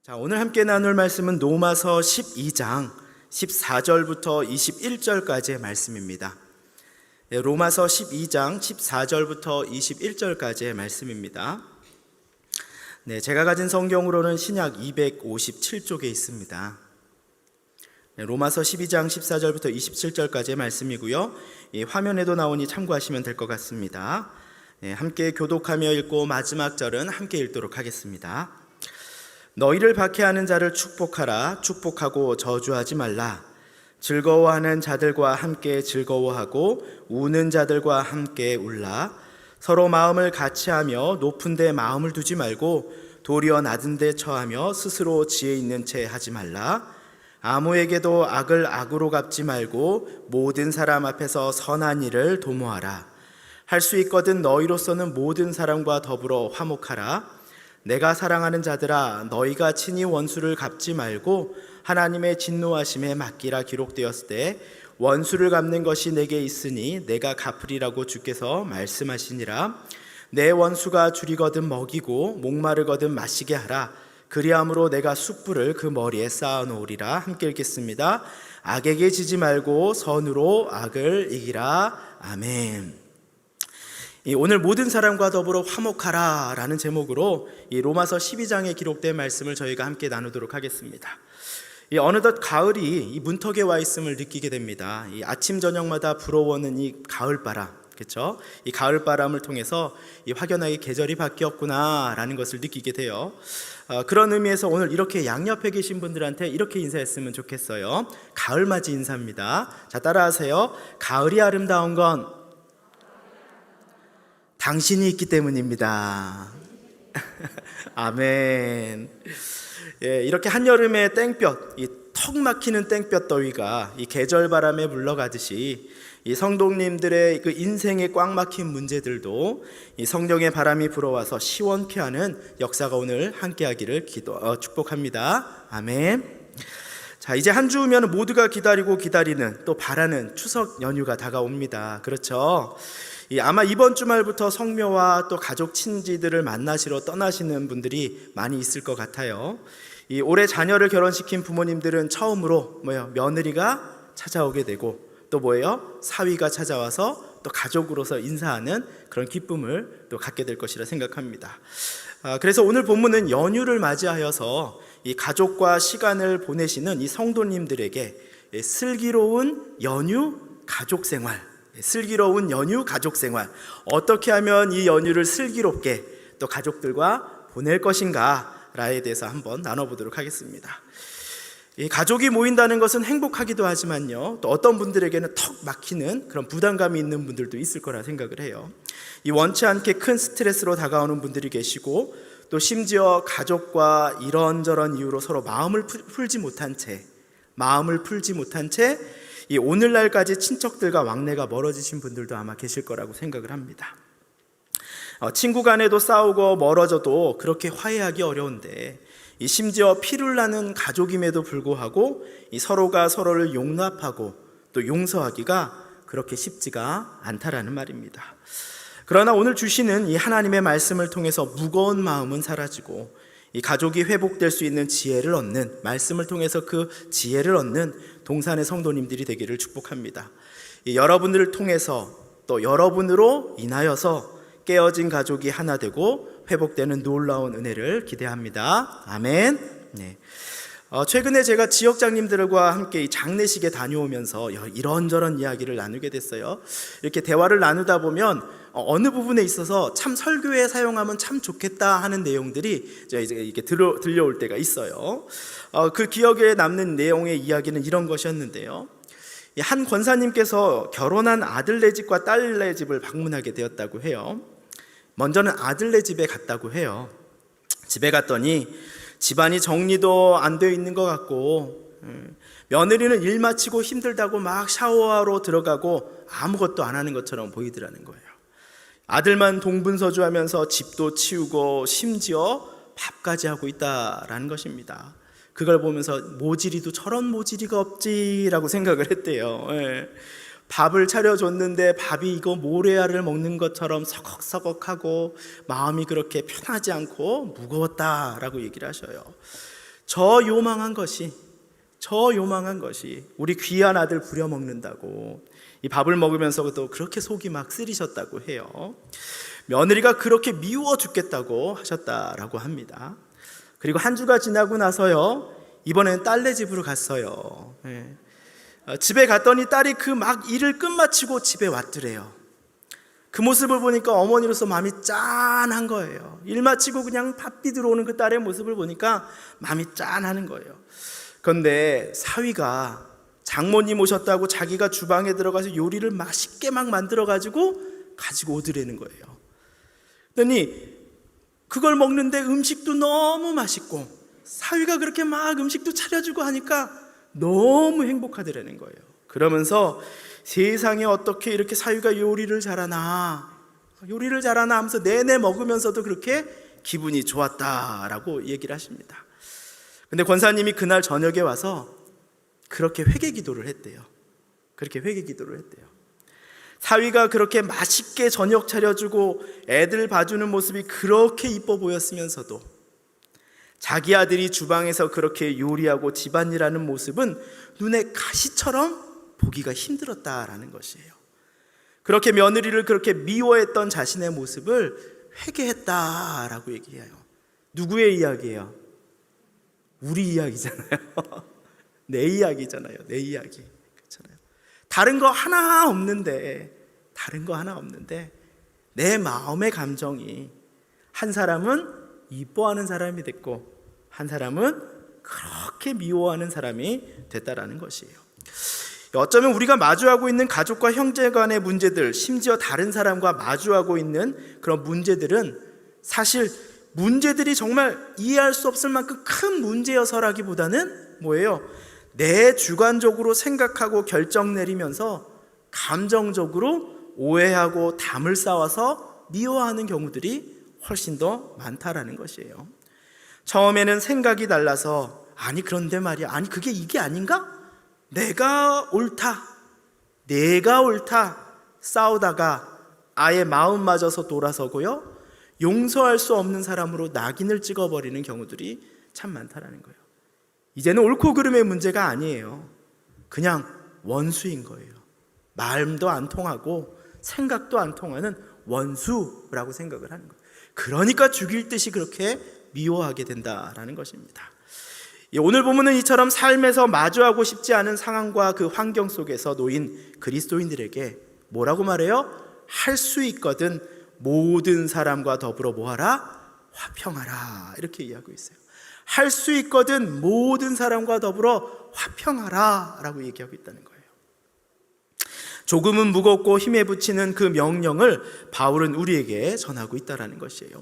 자, 오늘 함께 나눌 말씀은 로마서 12장 14절부터 21절까지의 말씀입니다. 로마서 12장 14절부터 21절까지의 말씀입니다. 제가 가진 성경으로는 신약 257쪽에 있습니다. 로마서 12장 14절부터 27절까지의 말씀이고요. 화면에도 나오니 참고하시면 될 것 같습니다. 함께 교독하며 읽고 마지막 절은 함께 읽도록 하겠습니다. 너희를 박해하는 자를 축복하라. 축복하고 저주하지 말라. 즐거워하는 자들과 함께 즐거워하고 우는 자들과 함께 울라. 서로 마음을 같이하며 높은 데 마음을 두지 말고 도리어 낮은 데 처하며 스스로 지혜 있는 채 하지 말라. 아무에게도 악을 악으로 갚지 말고 모든 사람 앞에서 선한 일을 도모하라. 할 수 있거든 너희로서는 모든 사람과 더불어 화목하라. 내가 사랑하는 자들아, 너희가 친히 원수를 갚지 말고 하나님의 진노하심에 맡기라. 기록되었을 때 원수를 갚는 것이 내게 있으니 내가 갚으리라고 주께서 말씀하시니라. 내 원수가 줄이거든 먹이고 목마르거든 마시게 하라. 그리함으로 내가 숯불을 그 머리에 쌓아 놓으리라. 함께 읽겠습니다. 악에게 지지 말고 선으로 악을 이기라. 아멘. 오늘 모든 사람과 더불어 화목하라 라는 제목으로 이 로마서 12장에 기록된 말씀을 저희가 함께 나누도록 하겠습니다. 어느덧 가을이 이 문턱에 와 있음을 느끼게 됩니다. 이 아침 저녁마다 불어오는 이 가을바람, 그렇죠? 이 가을바람을 통해서 이 확연하게 계절이 바뀌었구나 라는 것을 느끼게 돼요. 그런 의미에서 오늘 이렇게 양옆에 계신 분들한테 이렇게 인사했으면 좋겠어요. 가을맞이 인사입니다. 자, 따라하세요. 가을이 아름다운 건 당신이 있기 때문입니다. 아멘. 이렇게 한여름의 땡볕, 이 턱 막히는 땡볕 더위가 이 계절 바람에 물러가듯이 이 성도님들의 그 인생에 꽉 막힌 문제들도 이 성령의 바람이 불어와서 시원케 하는 역사가 오늘 함께하기를 축복합니다. 아멘. 자, 이제 한 주면 모두가 기다리고 기다리는 또 바라는 추석 연휴가 다가옵니다. 그렇죠? 아마 이번 주말부터 성묘와 또 가족 친지들을 만나시러 떠나시는 분들이 많이 있을 것 같아요. 올해 자녀를 결혼시킨 부모님들은 처음으로 며느리가 찾아오게 되고 또 사위가 찾아와서 또 가족으로서 인사하는 그런 기쁨을 또 갖게 될 것이라 생각합니다. 그래서 오늘 본문은 연휴를 맞이하여서 이 가족과 시간을 보내시는 이 성도님들에게 슬기로운 연휴 가족 생활, 슬기로운 연휴 가족 생활, 어떻게 하면 이 연휴를 슬기롭게 또 가족들과 보낼 것인가에 대해서 한번 나눠보도록 하겠습니다. 이 가족이 모인다는 것은 행복하기도 하지만요, 또 어떤 분들에게는 턱 막히는 그런 부담감이 있는 분들도 있을 거라 생각을 해요. 이 원치 않게 큰 스트레스로 다가오는 분들이 계시고 또 심지어 가족과 이런저런 이유로 서로 마음을 풀지 못한 채 이 오늘날까지 친척들과 왕래가 멀어지신 분들도 아마 계실 거라고 생각을 합니다. 친구 간에도 싸우고 멀어져도 그렇게 화해하기 어려운데 심지어 피를 나는 가족임에도 불구하고 서로가 서로를 용납하고 또 용서하기가 그렇게 쉽지가 않다라는 말입니다. 그러나 오늘 주시는 이 하나님의 말씀을 통해서 무거운 마음은 사라지고 이 가족이 회복될 수 있는 지혜를 얻는, 말씀을 통해서 그 지혜를 얻는 동산의 성도님들이 되기를 축복합니다. 여러분들을 통해서 또 여러분으로 인하여서 깨어진 가족이 하나 되고 회복되는 놀라운 은혜를 기대합니다. 아멘. 최근에 제가 지역장님들과 함께 이 장례식에 다녀오면서 이런저런 이야기를 나누게 됐어요. 이렇게 대화를 나누다 보면 어느 부분에 있어서 참 설교에 사용하면 참 좋겠다 하는 내용들이 이제 이렇게 들려올 때가 있어요. 그 기억에 남는 내용의 이야기는 이런 것이었는데요. 한 권사님께서 결혼한 아들네 집과 딸네 집을 방문하게 되었다고 해요. 먼저는 아들네 집에 갔다고 해요. 집에 갔더니 집안이 정리도 안 되어 있는 것 같고 며느리는 일 마치고 힘들다고 막 샤워하러 들어가고 아무것도 안 하는 것처럼 보이더라는 거예요. 아들만 동분서주하면서 집도 치우고 심지어 밥까지 하고 있다라는 것입니다. 그걸 보면서 모질이도 저런 모질이가 없지라고 생각을 했대요. 밥을 차려줬는데 밥이 이거 모래알을 먹는 것처럼 서걱서걱하고 마음이 그렇게 편하지 않고 무거웠다라고 얘기를 하셔요. 저 요망한 것이 우리 귀한 아들 부려먹는다고 이 밥을 먹으면서도 그렇게 속이 막 쓰리셨다고 해요. 며느리가 그렇게 미워 죽겠다고 하셨다라고 합니다. 그리고 한 주가 지나고 나서요, 이번엔 딸네 집으로 갔어요. 집에 갔더니 딸이 그 막 일을 끝마치고 집에 왔더래요. 그 모습을 보니까 어머니로서 마음이 짠한 거예요. 일 마치고 그냥 바삐 들어오는 그 딸의 모습을 보니까 마음이 짠하는 거예요. 그런데 사위가 장모님 오셨다고 자기가 주방에 들어가서 요리를 맛있게 막 만들어가지고 가지고 오더라는 거예요. 그러니 그걸 먹는데 음식도 너무 맛있고 사위가 그렇게 막 음식도 차려주고 하니까 너무 행복하더라는 거예요. 그러면서 세상에 어떻게 이렇게 사위가 요리를 잘하나 하면서 내내 먹으면서도 그렇게 기분이 좋았다라고 얘기를 하십니다. 근데 권사님이 그날 저녁에 와서 그렇게 회개 기도를 했대요. 사위가 그렇게 맛있게 저녁 차려주고 애들 봐주는 모습이 그렇게 이뻐 보였으면서도 자기 아들이 주방에서 그렇게 요리하고 집안일하는 모습은 눈에 가시처럼 보기가 힘들었다라는 것이에요. 그렇게 며느리를 그렇게 미워했던 자신의 모습을 회개했다라고 얘기해요. 누구의 이야기예요? 우리 이야기잖아요. 내 이야기잖아요. 그렇잖아요. 다른 거 하나 없는데 내 마음의 감정이 한 사람은 이뻐하는 사람이 됐고 한 사람은 그렇게 미워하는 사람이 됐다라는 것이에요. 어쩌면 우리가 마주하고 있는 가족과 형제 간의 문제들, 심지어 다른 사람과 마주하고 있는 그런 문제들은 사실 문제들이 정말 이해할 수 없을 만큼 큰 문제여서라기보다는 뭐예요? 내 주관적으로 생각하고 결정 내리면서 감정적으로 오해하고 담을 쌓아서 미워하는 경우들이 훨씬 더 많다라는 것이에요. 처음에는 생각이 달라서 아니 그런데 말이야, 아니 그게 이게 아닌가? 내가 옳다 싸우다가 아예 마음마저서 돌아서고요, 용서할 수 없는 사람으로 낙인을 찍어버리는 경우들이 참 많다라는 거예요. 이제는 옳고 그름의 문제가 아니에요. 그냥 원수인 거예요. 마음도 안 통하고 생각도 안 통하는 원수라고 생각을 하는 거예요. 그러니까 죽일 듯이 그렇게 미워하게 된다라는 것입니다. 오늘 본문은 이처럼 삶에서 마주하고 싶지 않은 상황과 그 환경 속에서 놓인 그리스도인들에게 뭐라고 말해요? 할 수 있거든 모든 사람과 더불어 뭐하라? 화평하라, 이렇게 이야기하고 있어요. 할 수 있거든 모든 사람과 더불어 화평하라 라고 얘기하고 있다는 거예요. 조금은 무겁고 힘에 부치는 그 명령을 바울은 우리에게 전하고 있다는 것이에요.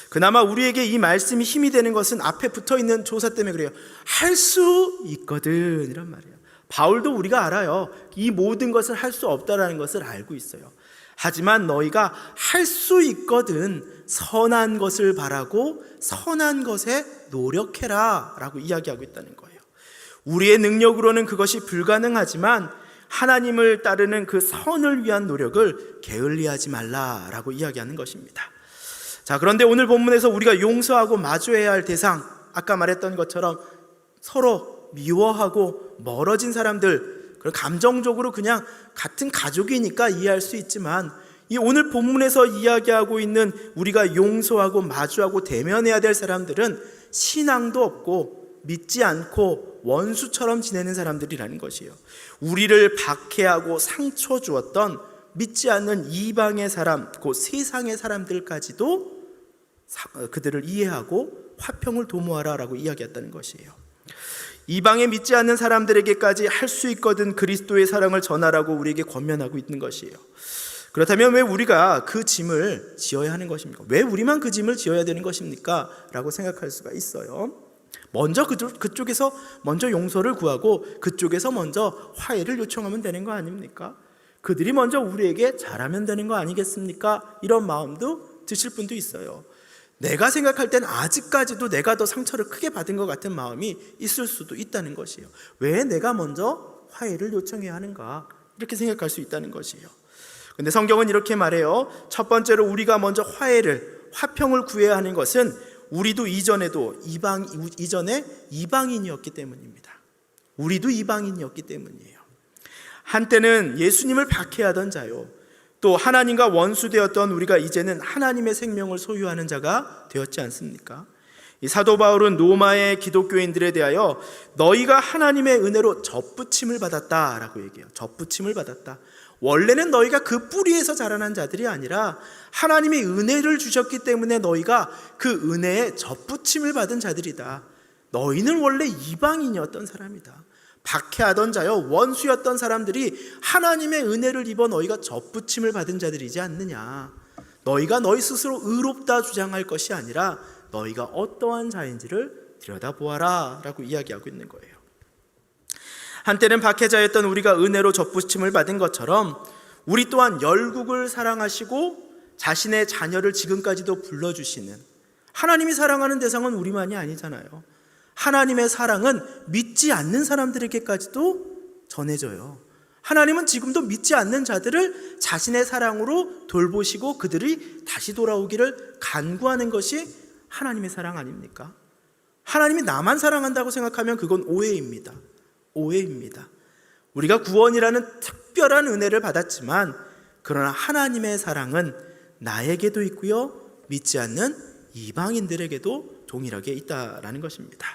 그나마 우리에게 이 말씀이 힘이 되는 것은 앞에 붙어있는 조사 때문에 그래요. 할 수 있거든 이란 말이에요. 바울도 우리가 알아요. 이 모든 것을 할 수 없다라는 것을 알고 있어요. 하지만 너희가 할 수 있거든 선한 것을 바라고 선한 것에 노력해라 라고 이야기하고 있다는 거예요. 우리의 능력으로는 그것이 불가능하지만 하나님을 따르는 그 선을 위한 노력을 게을리하지 말라라고 이야기하는 것입니다. 자, 그런데 오늘 본문에서 우리가 용서하고 마주해야 할 대상, 아까 말했던 것처럼 서로 미워하고 멀어진 사람들, 감정적으로 그냥 같은 가족이니까 이해할 수 있지만 이 오늘 본문에서 이야기하고 있는 우리가 용서하고 마주하고 대면해야 될 사람들은 신앙도 없고 믿지 않고 원수처럼 지내는 사람들이라는 것이에요. 우리를 박해하고 상처 주었던 믿지 않는 이방의 사람, 그 세상의 사람들까지도 그들을 이해하고 화평을 도모하라라고 이야기했다는 것이에요. 이방에 믿지 않는 사람들에게까지 할 수 있거든 그리스도의 사랑을 전하라고 우리에게 권면하고 있는 것이에요. 그렇다면 왜 우리가 그 짐을 지어야 하는 것입니까? 왜 우리만 그 짐을 지어야 되는 것입니까? 라고 생각할 수가 있어요. 먼저 그쪽에서 먼저 용서를 구하고 그쪽에서 먼저 화해를 요청하면 되는 거 아닙니까? 그들이 먼저 우리에게 잘하면 되는 거 아니겠습니까? 이런 마음도 드실 분도 있어요. 내가 생각할 땐 아직까지도 내가 더 상처를 크게 받은 것 같은 마음이 있을 수도 있다는 것이에요. 왜 내가 먼저 화해를 요청해야 하는가? 이렇게 생각할 수 있다는 것이에요. 근데 성경은 이렇게 말해요. 첫 번째로 우리가 먼저 화평을 구해야 하는 것은 우리도 이전에 이방인이었기 때문입니다. 우리도 이방인이었기 때문이에요. 한때는 예수님을 박해하던 자요, 또 하나님과 원수되었던 우리가 이제는 하나님의 생명을 소유하는 자가 되었지 않습니까? 이 사도 바울은 로마의 기독교인들에 대하여 너희가 하나님의 은혜로 접붙임을 받았다라고 얘기해요. 접붙임을 받았다. 원래는 너희가 그 뿌리에서 자라난 자들이 아니라 하나님이 은혜를 주셨기 때문에 너희가 그 은혜에 접붙임을 받은 자들이다. 너희는 원래 이방인이었던 사람이다. 박해하던 자여, 원수였던 사람들이 하나님의 은혜를 입어 너희가 접붙임을 받은 자들이지 않느냐. 너희가 너희 스스로 의롭다 주장할 것이 아니라 너희가 어떠한 자인지를 들여다보아라 라고 이야기하고 있는 거예요. 한때는 박해자였던 우리가 은혜로 접붙임을 받은 것처럼 우리 또한 열국을 사랑하시고 자신의 자녀를 지금까지도 불러주시는, 하나님이 사랑하는 대상은 우리만이 아니잖아요. 하나님의 사랑은 믿지 않는 사람들에게까지도 전해져요. 하나님은 지금도 믿지 않는 자들을 자신의 사랑으로 돌보시고 그들이 다시 돌아오기를 간구하는 것이 하나님의 사랑 아닙니까? 하나님이 나만 사랑한다고 생각하면 그건 오해입니다. 오해입니다. 우리가 구원이라는 특별한 은혜를 받았지만 그러나 하나님의 사랑은 나에게도 있고요, 믿지 않는 이방인들에게도 동일하게 있다라는 것입니다.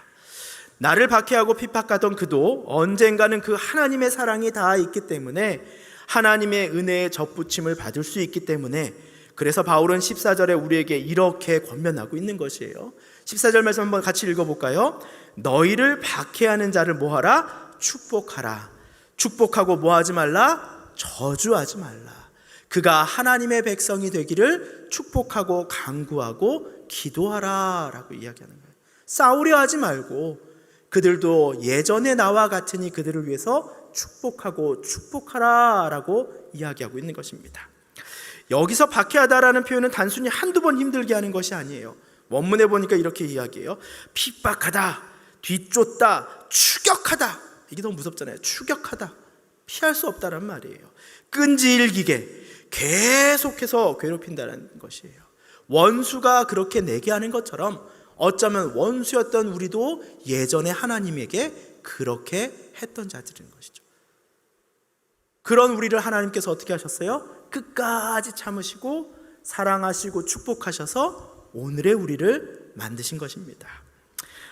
나를 박해하고 핍박하던 그도 언젠가는 그 하나님의 사랑이 다 있기 때문에 하나님의 은혜에 접붙임을 받을 수 있기 때문에, 그래서 바울은 14절에 우리에게 이렇게 권면하고 있는 것이에요. 14절 말씀 한번 같이 읽어볼까요? 너희를 박해하는 자를 뭐하라? 축복하라. 축복하고 뭐하지 말라? 저주하지 말라. 그가 하나님의 백성이 되기를 축복하고 간구하고 기도하라 라고 이야기하는 거예요. 싸우려 하지 말고 그들도 예전에 나와 같으니 그들을 위해서 축복하고 축복하라 라고 이야기하고 있는 것입니다. 여기서 박해하다라는 표현은 단순히 한두 번 힘들게 하는 것이 아니에요. 원문에 보니까 이렇게 이야기해요. 핍박하다, 뒤쫓다, 추격하다. 이게 너무 무섭잖아요. 추격하다, 피할 수 없다란 말이에요. 끈질기게 계속해서 괴롭힌다는 것이에요. 원수가 그렇게 내게 하는 것처럼 어쩌면 원수였던 우리도 예전에 하나님에게 그렇게 했던 자들인 것이죠. 그런 우리를 하나님께서 어떻게 하셨어요? 끝까지 참으시고 사랑하시고 축복하셔서 오늘의 우리를 만드신 것입니다.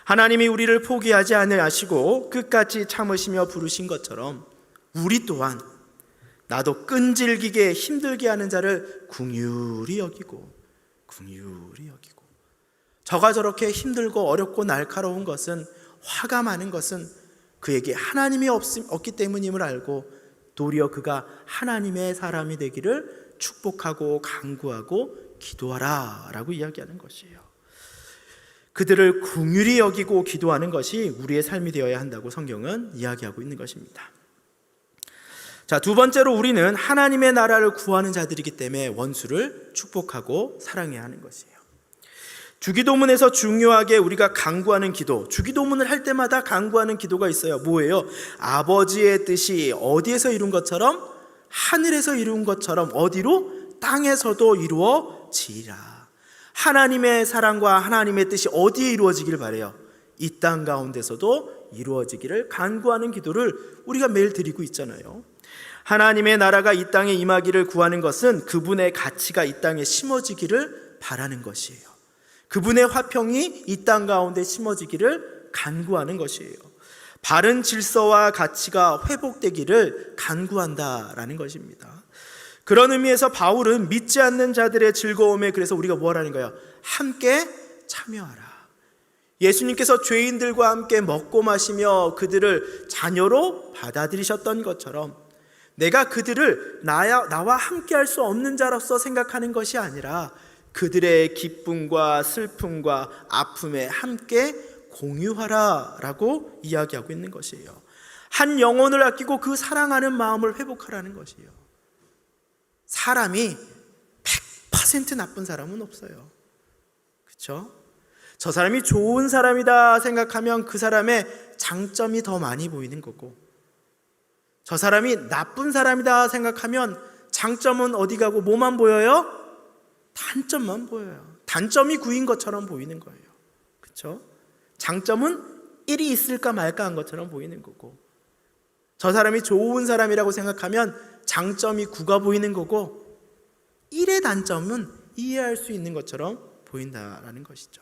하나님이 우리를 포기하지 아니하시고 끝까지 참으시며 부르신 것처럼 우리 또한 나도 끈질기게 힘들게 하는 자를 궁휼히 여기고 저가 저렇게 힘들고 어렵고 날카로운 것은, 화가 많은 것은 그에게 하나님이 없기 때문임을 알고 도리어 그가 하나님의 사람이 되기를 축복하고 간구하고 기도하라 라고 이야기하는 것이에요. 그들을 긍휼히 여기고 기도하는 것이 우리의 삶이 되어야 한다고 성경은 이야기하고 있는 것입니다. 자, 두 번째로 우리는 하나님의 나라를 구하는 자들이기 때문에 원수를 축복하고 사랑해야 하는 것이에요. 주기도문에서 중요하게 우리가 간구하는 기도, 주기도문을 할 때마다 간구하는 기도가 있어요. 뭐예요? 아버지의 뜻이 어디에서 이룬 것처럼 하늘에서 이룬 것처럼 어디로? 땅에서도 이루어지리라. 하나님의 사랑과 하나님의 뜻이 어디에 이루어지기를 바래요? 이 땅 가운데서도 이루어지기를 간구하는 기도를 우리가 매일 드리고 있잖아요. 하나님의 나라가 이 땅에 임하기를 구하는 것은 그분의 가치가 이 땅에 심어지기를 바라는 것이에요. 그분의 화평이 이 땅 가운데 심어지기를 간구하는 것이에요. 바른 질서와 가치가 회복되기를 간구한다라는 것입니다. 그런 의미에서 바울은 믿지 않는 자들의 즐거움에, 그래서 우리가 뭐 하라는 거예요? 함께 참여하라. 예수님께서 죄인들과 함께 먹고 마시며 그들을 자녀로 받아들이셨던 것처럼 내가 그들을 나와 함께 할 수 없는 자로서 생각하는 것이 아니라 그들의 기쁨과 슬픔과 아픔에 함께 공유하라 라고 이야기하고 있는 것이에요. 한 영혼을 아끼고 그 사랑하는 마음을 회복하라는 것이에요. 사람이 100% 나쁜 사람은 없어요. 그렇죠? 저 사람이 좋은 사람이다 생각하면 그 사람의 장점이 더 많이 보이는 거고, 저 사람이 나쁜 사람이다 생각하면 장점은 어디 가고 뭐만 보여요? 단점만 보여요. 단점이 구인 것처럼 보이는 거예요. 그렇죠? 장점은 1이 있을까 말까 한 것처럼 보이는 거고, 저 사람이 좋은 사람이라고 생각하면 장점이 9가 보이는 거고, 1의 단점은 이해할 수 있는 것처럼 보인다라는 것이죠.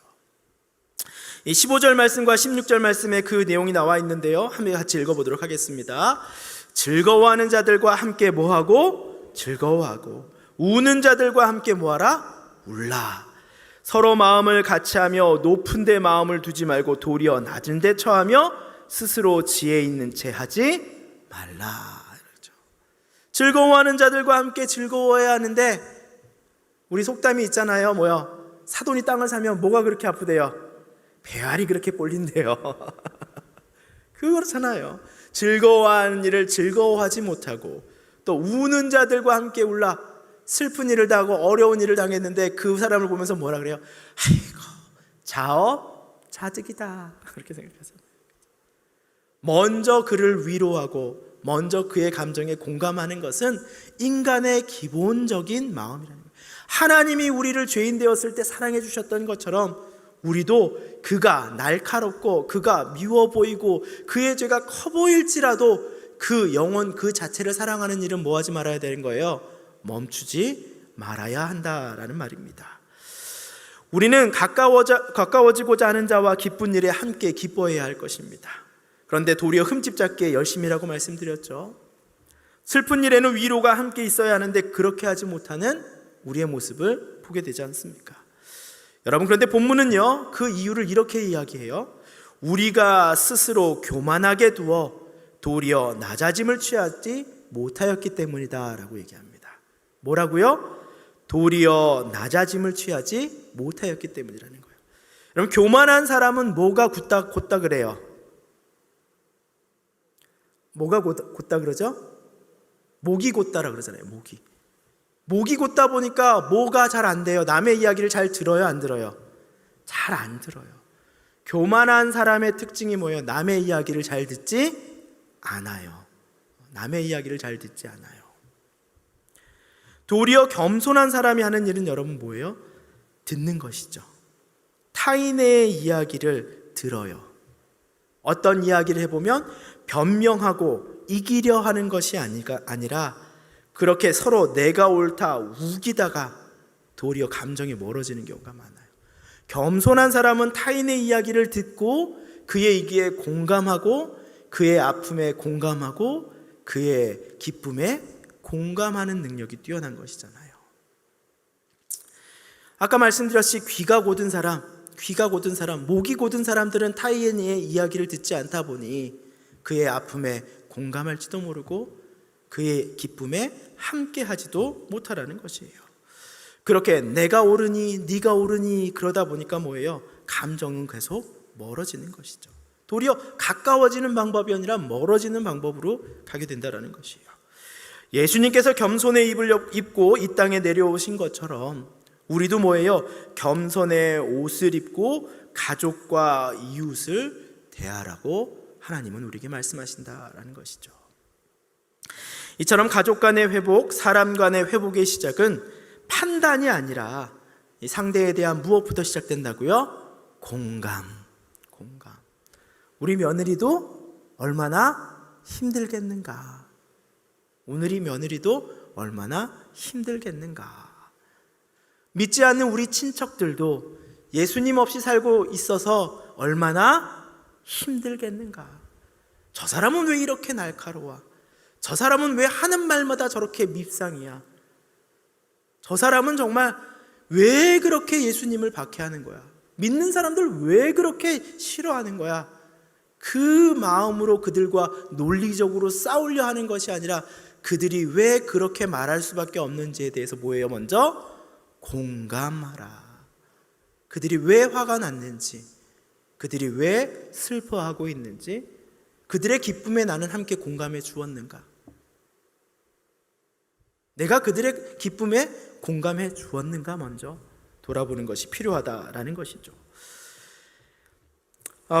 이 15절 말씀과 16절 말씀에 그 내용이 나와 있는데요, 한번 같이 읽어보도록 하겠습니다. 즐거워하는 자들과 함께 뭐하고? 즐거워하고, 우는 자들과 함께 뭐하라? 울라. 서로 마음을 같이하며 높은 데 마음을 두지 말고 도리어 낮은 데 처하며 스스로 지혜 있는 채 하지 말라. 그렇죠. 즐거워하는 자들과 함께 즐거워해야 하는데, 우리 속담이 있잖아요. 사돈이 땅을 사면 뭐가 그렇게 아프대요? 배알이 그렇게 볼린대요. 그렇잖아요. 즐거워하는 일을 즐거워하지 못하고, 또 우는 자들과 함께 울라. 슬픈 일을 당하고 어려운 일을 당했는데 그 사람을 보면서 뭐라 그래요? 아이고, 자업자득이다. 그렇게 생각하세요. 먼저 그를 위로하고 먼저 그의 감정에 공감하는 것은 인간의 기본적인 마음이라는 거예요. 하나님이 우리를 죄인 되었을 때 사랑해 주셨던 것처럼 우리도 그가 날카롭고 그가 미워 보이고 그의 죄가 커 보일지라도 그 영혼 그 자체를 사랑하는 일은 뭐하지 말아야 되는 거예요? 멈추지 말아야 한다라는 말입니다. 우리는 가까워지고자 하는 자와 기쁜 일에 함께 기뻐해야 할 것입니다. 그런데 도리어 흠집 잡기에 열심이라고 말씀드렸죠. 슬픈 일에는 위로가 함께 있어야 하는데 그렇게 하지 못하는 우리의 모습을 보게 되지 않습니까? 여러분, 그런데 본문은요, 그 이유를 이렇게 이야기해요. 우리가 스스로 교만하게 두어 도리어 낮아짐을 취하지 못하였기 때문이다 라고 얘기합니다. 뭐라고요? 도리어 낮아짐을 취하지 못하였기 때문이라는 거예요. 여러분, 교만한 사람은 뭐가 곧다 그래요? 뭐가 곧다 그러죠? 목이 곧다라 그러잖아요. 목이 곧다 보니까 뭐가 잘 안 돼요? 남의 이야기를 잘 들어요, 안 들어요? 잘 안 들어요. 교만한 사람의 특징이 뭐예요? 남의 이야기를 잘 듣지 않아요. 남의 이야기를 잘 듣지 않아요. 도리어 겸손한 사람이 하는 일은 여러분 뭐예요? 듣는 것이죠. 타인의 이야기를 들어요. 어떤 이야기를 해보면 변명하고 이기려 하는 것이 아니라 그렇게 서로 내가 옳다 우기다가 도리어 감정이 멀어지는 경우가 많아요. 겸손한 사람은 타인의 이야기를 듣고 그의 얘기에 공감하고 그의 아픔에 공감하고 그의 기쁨에 공감하는 능력이 뛰어난 것이잖아요. 아까 말씀드렸듯이 귀가 곧은 사람, 목이 곧은 사람들은 타인의 이야기를 듣지 않다 보니 그의 아픔에 공감할지도 모르고 그의 기쁨에 함께하지도 못하라는 것이에요. 그렇게 내가 옳으니 네가 옳으니 그러다 보니까 뭐예요? 감정은 계속 멀어지는 것이죠. 도리어 가까워지는 방법이 아니라 멀어지는 방법으로 가게 된다는 것이에요. 예수님께서 겸손의 입을 입고 이 땅에 내려오신 것처럼 우리도 뭐예요? 겸손의 옷을 입고 가족과 이웃을 대하라고 하나님은 우리에게 말씀하신다라는 것이죠. 이처럼 가족 간의 회복, 사람 간의 회복의 시작은 판단이 아니라 이 상대에 대한 무엇부터 시작된다고요? 공감. 우리 며느리도 얼마나 힘들겠는가? 오늘이 며느리도 얼마나 힘들겠는가? 믿지 않는 우리 친척들도 예수님 없이 살고 있어서 얼마나 힘들겠는가? 저 사람은 왜 이렇게 날카로워? 저 사람은 왜 하는 말마다 저렇게 밉상이야? 저 사람은 정말 왜 그렇게 예수님을 박해하는 거야? 믿는 사람들 왜 그렇게 싫어하는 거야? 그 마음으로 그들과 논리적으로 싸우려 하는 것이 아니라 그들이 왜 그렇게 말할 수밖에 없는지에 대해서 뭐예요? 먼저 공감하라. 그들이 왜 화가 났는지, 그들이 왜 슬퍼하고 있는지, 그들의 기쁨에 나는 함께 공감해 주었는가? 내가 그들의 기쁨에 공감해 주었는가? 먼저 돌아보는 것이 필요하다라는 것이죠.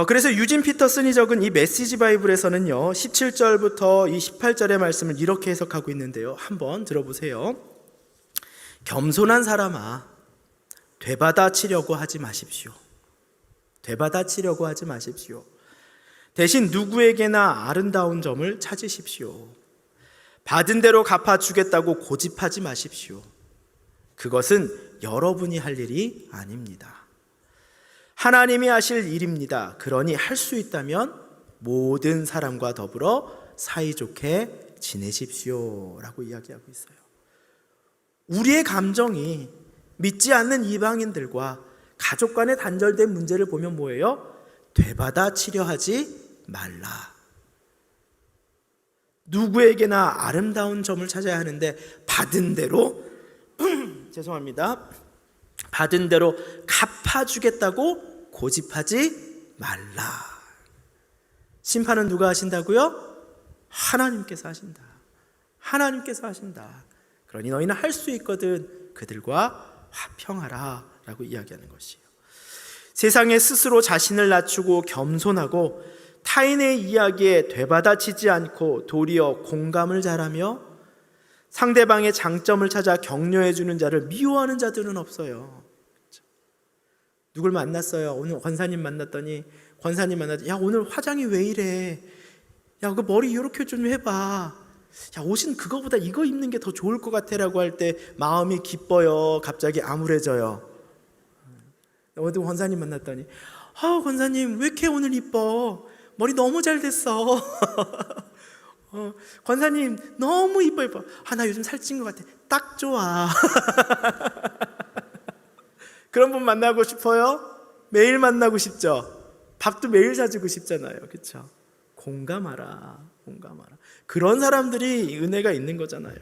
그래서 유진 피터슨이 적은 이 메시지 바이블에서는요 17절부터 이 18절의 말씀을 이렇게 해석하고 있는데요, 한번 들어보세요. 겸손한 사람아, 되받아치려고 하지 마십시오. 되받아치려고 하지 마십시오. 대신 누구에게나 아름다운 점을 찾으십시오. 받은 대로 갚아주겠다고 고집하지 마십시오. 그것은 여러분이 할 일이 아닙니다. 하나님이 하실 일입니다. 그러니 할 수 있다면 모든 사람과 더불어 사이좋게 지내십시오 라고 이야기하고 있어요. 우리의 감정이 믿지 않는 이방인들과 가족 간의 단절된 문제를 보면 뭐예요? 되받아치려 하지 말라. 누구에게나 아름다운 점을 찾아야 하는데 받은 대로 죄송합니다. 받은 대로 갚아주겠다고 고집하지 말라. 심판은 누가 하신다고요? 하나님께서 하신다. 하나님께서 하신다. 그러니 너희는 할 수 있거든 그들과 화평하라 라고 이야기하는 것이에요. 세상에 스스로 자신을 낮추고 겸손하고 타인의 이야기에 되받아치지 않고 도리어 공감을 잘하며 상대방의 장점을 찾아 격려해 주는 자를 미워하는 자들은 없어요. 누굴 만났어요. 오늘 권사님 만났더니 야 오늘 화장이 왜 이래? 야 그 머리 이렇게 좀 해봐. 야 옷은 그거보다 이거 입는 게 더 좋을 것 같아라고 할 때 마음이 기뻐요. 갑자기 암울해져요. 어디 권사님 만났더니 권사님 왜 이렇게 오늘 이뻐? 머리 너무 잘 됐어. 권사님 너무 이뻐. 나 요즘 살찐 것 같아. 딱 좋아. 그런 분 만나고 싶어요? 매일 만나고 싶죠? 밥도 매일 사주고 싶잖아요. 그렇죠? 공감하라. 그런 사람들이 은혜가 있는 거잖아요.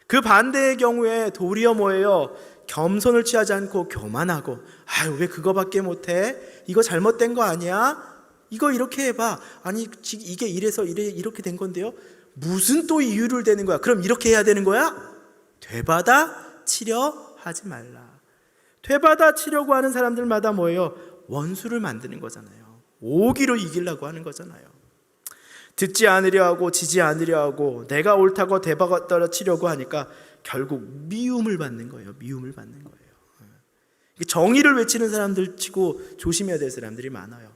그 반대의 경우에 도리어 뭐예요? 겸손을 취하지 않고 교만하고 왜 그거밖에 못해? 이거 잘못된 거 아니야? 이거 이렇게 해봐. 아니 이게 이래서 이렇게 된 건데요. 무슨 또 이유를 대는 거야? 그럼 이렇게 해야 되는 거야? 되받아치려 하지 말라. 되받아치려고 하는 사람들마다 뭐예요? 원수를 만드는 거잖아요. 오기로 이기려고 하는 거잖아요. 듣지 않으려 하고 지지 않으려 하고 내가 옳다고 되받아치려고 하니까 결국 미움을 받는 거예요. 정의를 외치는 사람들 치고 조심해야 될 사람들이 많아요.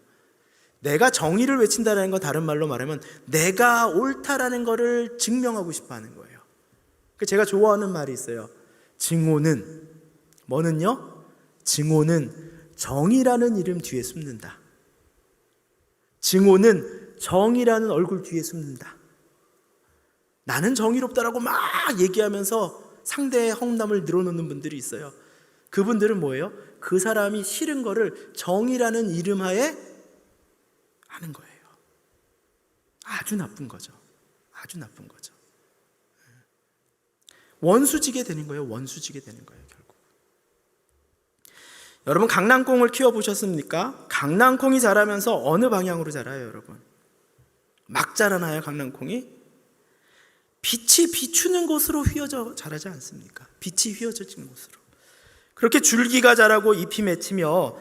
내가 정의를 외친다는 건 다른 말로 말하면 내가 옳다라는 거를 증명하고 싶어 하는 거예요. 제가 좋아하는 말이 있어요. 증오는 뭐는요? 증오는 정의라는 이름 뒤에 숨는다. 증오는 정의라는 얼굴 뒤에 숨는다. 나는 정의롭다라고 막 얘기하면서 상대의 험담을 늘어놓는 분들이 있어요. 그분들은 뭐예요? 그 사람이 싫은 거를 정의라는 이름 하에 하는 거예요. 아주 나쁜 거죠. 원수지게 되는 거예요. 결국. 여러분 강낭콩을 키워보셨습니까? 강낭콩이 자라면서 어느 방향으로 자라요, 여러분? 막 자라나요, 강낭콩이? 빛이 비추는 곳으로 휘어져 자라지 않습니까? 빛이 휘어져진 곳으로. 그렇게 줄기가 자라고 잎이 맺히며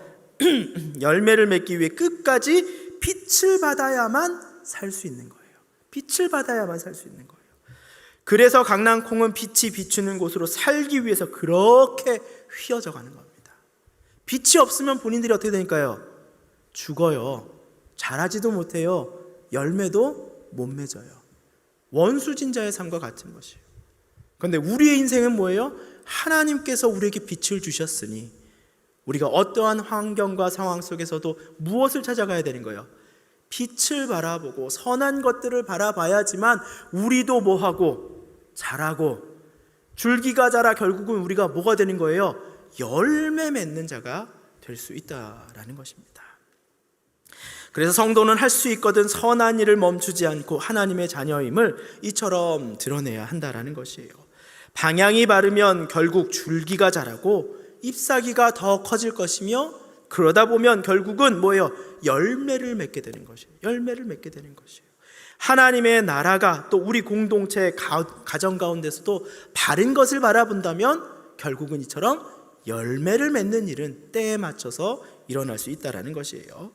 열매를 맺기 위해 끝까지 빛을 받아야만 살 수 있는 거예요. 그래서 강낭콩은 빛이 비추는 곳으로 살기 위해서 그렇게 휘어져 가는 겁니다. 빛이 없으면 본인들이 어떻게 되니까요? 죽어요. 자라지도 못해요. 열매도 못 맺어요. 원수진자의 삶과 같은 것이에요. 그런데 우리의 인생은 뭐예요? 하나님께서 우리에게 빛을 주셨으니 우리가 어떠한 환경과 상황 속에서도 무엇을 찾아가야 되는 거예요? 빛을 바라보고 선한 것들을 바라봐야지만 우리도 뭐하고 자라고 줄기가 자라 결국은 우리가 뭐가 되는 거예요? 열매 맺는 자가 될 수 있다라는 것입니다. 그래서 성도는 할 수 있거든 선한 일을 멈추지 않고 하나님의 자녀임을 이처럼 드러내야 한다라는 것이에요. 방향이 바르면 결국 줄기가 자라고 잎사귀가 더 커질 것이며 그러다 보면 결국은 뭐예요? 열매를 맺게 되는 것이에요. 하나님의 나라가 또 우리 공동체 가정 가운데서도 바른 것을 바라본다면 결국은 이처럼 열매를 맺는 일은 때에 맞춰서 일어날 수 있다라는 것이에요.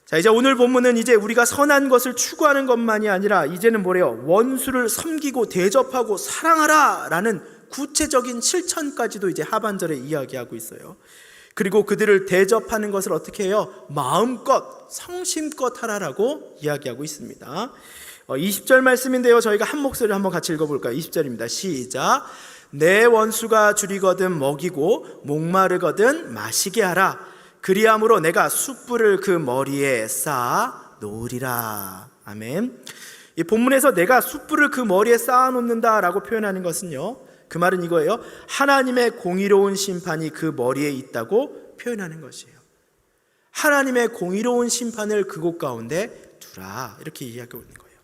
자, 이제 오늘 본문은 이제 우리가 선한 것을 추구하는 것만이 아니라 이제는 뭐래요? 원수를 섬기고 대접하고 사랑하라 라는 구체적인 실천까지도 이제 하반절에 이야기하고 있어요. 그리고 그들을 대접하는 것을 어떻게 해요? 마음껏 성심껏 하라라고 이야기하고 있습니다. 20절 말씀인데요, 저희가 한 목소리로 한번 같이 읽어볼까요? 20절입니다. 시작. 내 원수가 줄이거든 먹이고 목마르거든 마시게 하라. 그리함으로 내가 숯불을 그 머리에 쌓아 놓으리라. 아멘. 이 본문에서 내가 숯불을 그 머리에 쌓아 놓는다라고 표현하는 것은요, 그 말은 이거예요. 하나님의 공의로운 심판이 그 머리에 있다고 표현하는 것이에요. 하나님의 공의로운 심판을 그곳 가운데 두라, 이렇게 이야기하고 있는 거예요.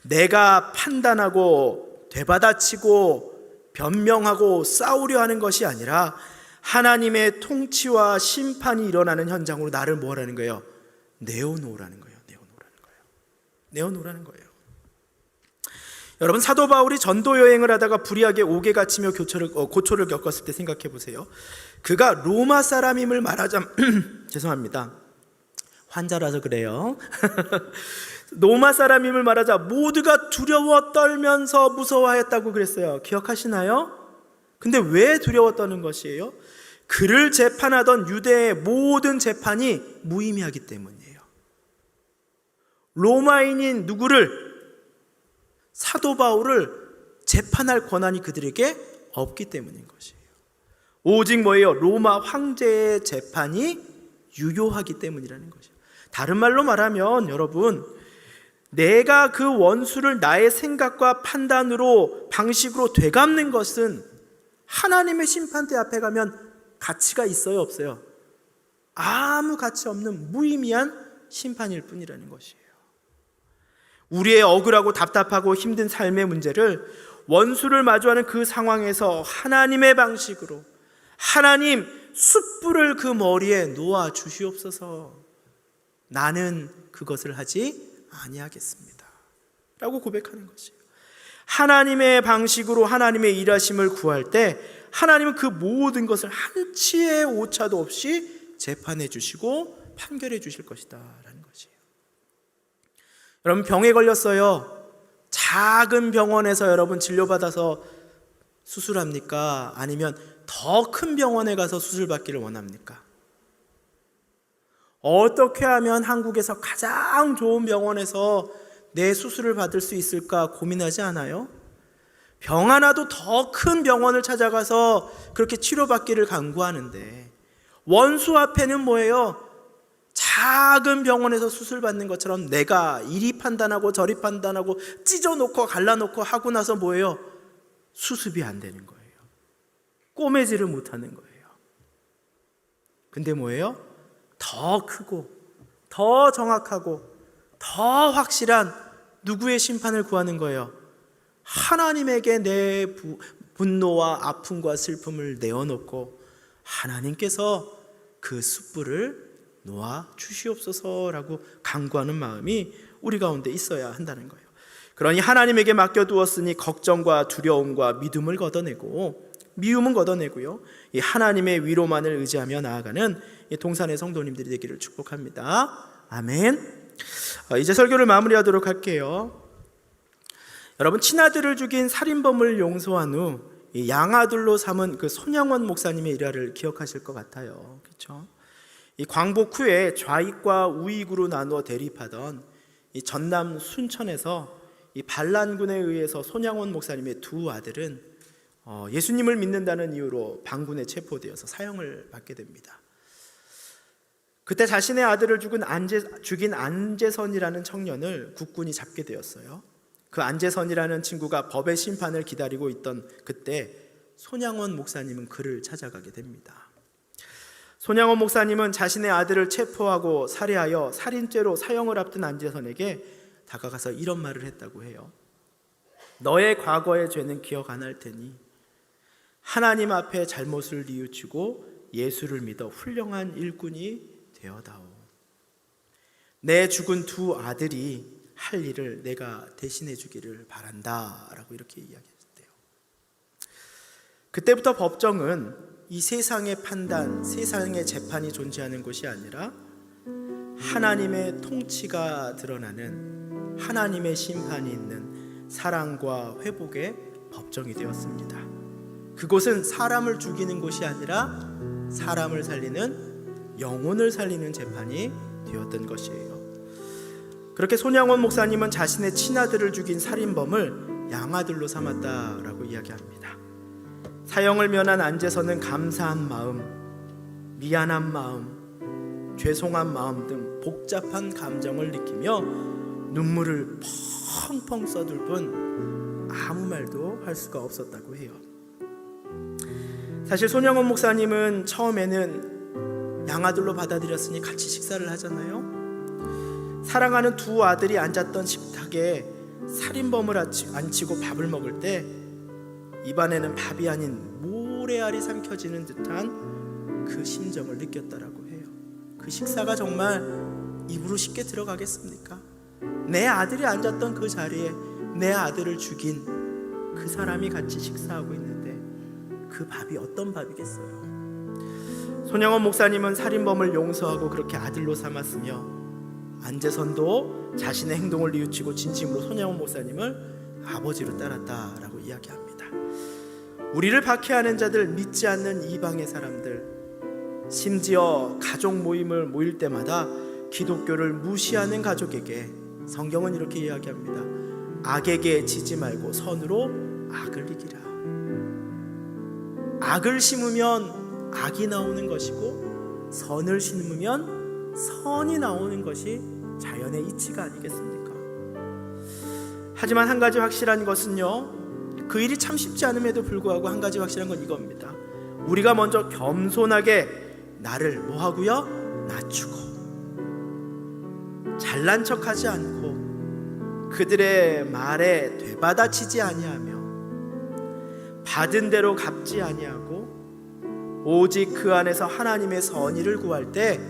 내가 판단하고 되받아치고 변명하고 싸우려 하는 것이 아니라 하나님의 통치와 심판이 일어나는 현장으로 나를 뭐라는 거예요? 내어놓으라는 거예요. 내어놓으라는 거예요. 여러분, 사도 바울이 전도 여행을 하다가 불의하게 옥에 갇히며 고초를 겪었을 때 생각해 보세요. 그가 로마 사람임을 말하자 죄송합니다. 환자라서 그래요. 로마 사람임을 말하자 모두가 두려워 떨면서 무서워하였다고 그랬어요. 기억하시나요? 근데 왜 두려워 떠는 것이에요? 그를 재판하던 유대의 모든 재판이 무의미하기 때문이에요. 로마인인 누구를, 사도 바울을 재판할 권한이 그들에게 없기 때문인 것이에요. 오직 뭐예요? 로마 황제의 재판이 유효하기 때문이라는 것이에요. 다른 말로 말하면 여러분, 내가 그 원수를 나의 생각과 판단으로, 방식으로 되갚는 것은 하나님의 심판대 앞에 가면 가치가 있어요, 없어요? 아무 가치 없는 무의미한 심판일 뿐이라는 것이에요. 우리의 억울하고 답답하고 힘든 삶의 문제를 원수를 마주하는 그 상황에서 하나님의 방식으로, 하나님 숯불을 그 머리에 놓아 주시옵소서, 나는 그것을 하지 아니하겠습니다 라고 고백하는 것이에요. 하나님의 방식으로 하나님의 일하심을 구할 때 하나님은 그 모든 것을 한치의 오차도 없이 재판해 주시고 판결해 주실 것이다 라는 것이에요. 여러분, 병에 걸렸어요. 작은 병원에서 여러분 진료받아서 수술합니까? 아니면 더 큰 병원에 가서 수술받기를 원합니까? 어떻게 하면 한국에서 가장 좋은 병원에서 내 수술을 받을 수 있을까 고민하지 않아요? 병 하나도 더 큰 병원을 찾아가서 그렇게 치료받기를 간구하는데, 원수 앞에는 뭐예요? 작은 병원에서 수술받는 것처럼 내가 이리 판단하고 저리 판단하고 찢어놓고 갈라놓고 하고 나서 뭐예요? 수습이 안 되는 거예요. 꼬매지를 못하는 거예요. 근데 뭐예요? 더 크고 더 정확하고 더 확실한 누구의 심판을 구하는 거예요? 하나님에게 내 분노와 아픔과 슬픔을 내어놓고 하나님께서 그 숯불을 놓아 주시옵소서라고 간구하는 마음이 우리 가운데 있어야 한다는 거예요. 그러니 하나님에게 맡겨두었으니 걱정과 두려움과 믿음을 걷어내고, 미움은 걷어내고요, 이 하나님의 위로만을 의지하며 나아가는 이 동산의 성도님들이 되기를 축복합니다. 아멘. 이제 설교를 마무리하도록 할게요. 여러분, 친아들을 죽인 살인범을 용서한 후 양아들로 삼은 그 손양원 목사님의 일화를 기억하실 것 같아요. 그렇죠? 이 광복 후에 좌익과 우익으로 나누어 대립하던 이 전남 순천에서 이 반란군에 의해서 손양원 목사님의 두 아들은 예수님을 믿는다는 이유로 반군에 체포되어서 사형을 받게 됩니다. 그때 자신의 아들을 죽인 안재선이라는 청년을 국군이 잡게 되었어요. 그 안재선이라는 친구가 법의 심판을 기다리고 있던 그때 손양원 목사님은 그를 찾아가게 됩니다. 손양원 목사님은 자신의 아들을 체포하고 살해하여 살인죄로 사형을 앞둔 안재선에게 다가가서 이런 말을 했다고 해요. 너의 과거의 죄는 기억 안 할 테니 하나님 앞에 잘못을 뉘우치고 예수를 믿어 훌륭한 일꾼이 되어다오. 내 죽은 두 아들이 할 일을 내가 대신해 주기를 바란다 라고 이렇게 이야기했대요. 그때부터 법정은 이 세상의 판단, 세상의 재판이 존재하는 곳이 아니라 하나님의 통치가 드러나는, 하나님의 심판이 있는 사랑과 회복의 법정이 되었습니다. 그곳은 사람을 죽이는 곳이 아니라 사람을 살리는, 영혼을 살리는 재판이 되었던 것이에요. 그렇게 손양원 목사님은 자신의 친아들을 죽인 살인범을 양아들로 삼았다라고 이야기합니다. 사형을 면한 안재선은 감사한 마음, 미안한 마음, 죄송한 마음 등 복잡한 감정을 느끼며 눈물을 펑펑 쏟을 뿐 아무 말도 할 수가 없었다고 해요. 사실 손영원 목사님은 처음에는 양아들로 받아들였으니 같이 식사를 하잖아요. 사랑하는 두 아들이 앉았던 식탁에 살인범을 앉히고 밥을 먹을 때 입안에는 밥이 아닌 모래알이 삼켜지는 듯한 그 심정을 느꼈다라고 해요. 그 식사가 정말 입으로 쉽게 들어가겠습니까? 내 아들이 앉았던 그 자리에 내 아들을 죽인 그 사람이 같이 식사하고 있는데 그 밥이 어떤 밥이겠어요? 손영원 목사님은 살인범을 용서하고 그렇게 아들로 삼았으며 안재선도 자신의 행동을 뉘우치고 진심으로 손영원 목사님을 아버지로 따랐다라고 이야기합니다. 우리를 박해하는 자들, 믿지 않는 이방의 사람들, 심지어 가족 모임을 모일 때마다 기독교를 무시하는 가족에게 성경은 이렇게 이야기합니다. 악에게 지지 말고 선으로 악을 이기라. 악을 심으면 악이 나오는 것이고 선을 심으면 선이 나오는 것이 자연의 이치가 아니겠습니까? 하지만 한 가지 확실한 것은요, 그 일이 참 쉽지 않음에도 불구하고 한 가지 확실한 건 이겁니다. 우리가 먼저 겸손하게 나를 뭐하고요? 낮추고 잘난 척하지 않고 그들의 말에 되받아치지 아니하며 받은 대로 갚지 아니하고 오직 그 안에서 하나님의 선의를 구할 때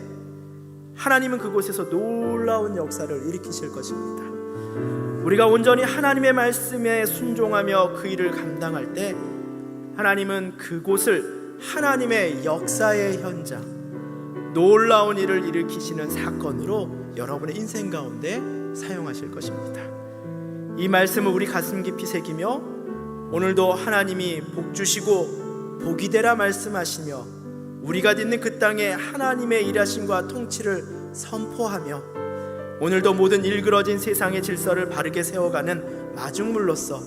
하나님은 그곳에서 놀라운 역사를 일으키실 것입니다. 우리가 온전히 하나님의 말씀에 순종하며 그 일을 감당할 때 하나님은 그곳을 하나님의 역사의 현장, 놀라운 일을 일으키시는 사건으로 여러분의 인생 가운데 사용하실 것입니다. 이 말씀을 우리 가슴 깊이 새기며 오늘도 하나님이 복 주시고 복이 되라 말씀하시며 우리가 듣는 그 땅에 하나님의 일하심과 통치를 선포하며 오늘도 모든 일그러진 세상의 질서를 바르게 세워가는 마중물로서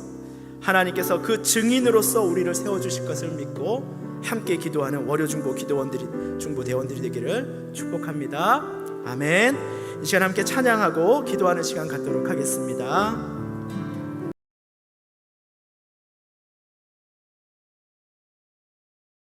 하나님께서 그 증인으로서 우리를 세워주실 것을 믿고 함께 기도하는 월요중보 중보대원들이 되기를 축복합니다. 아멘. 이 시간 함께 찬양하고 기도하는 시간 갖도록 하겠습니다.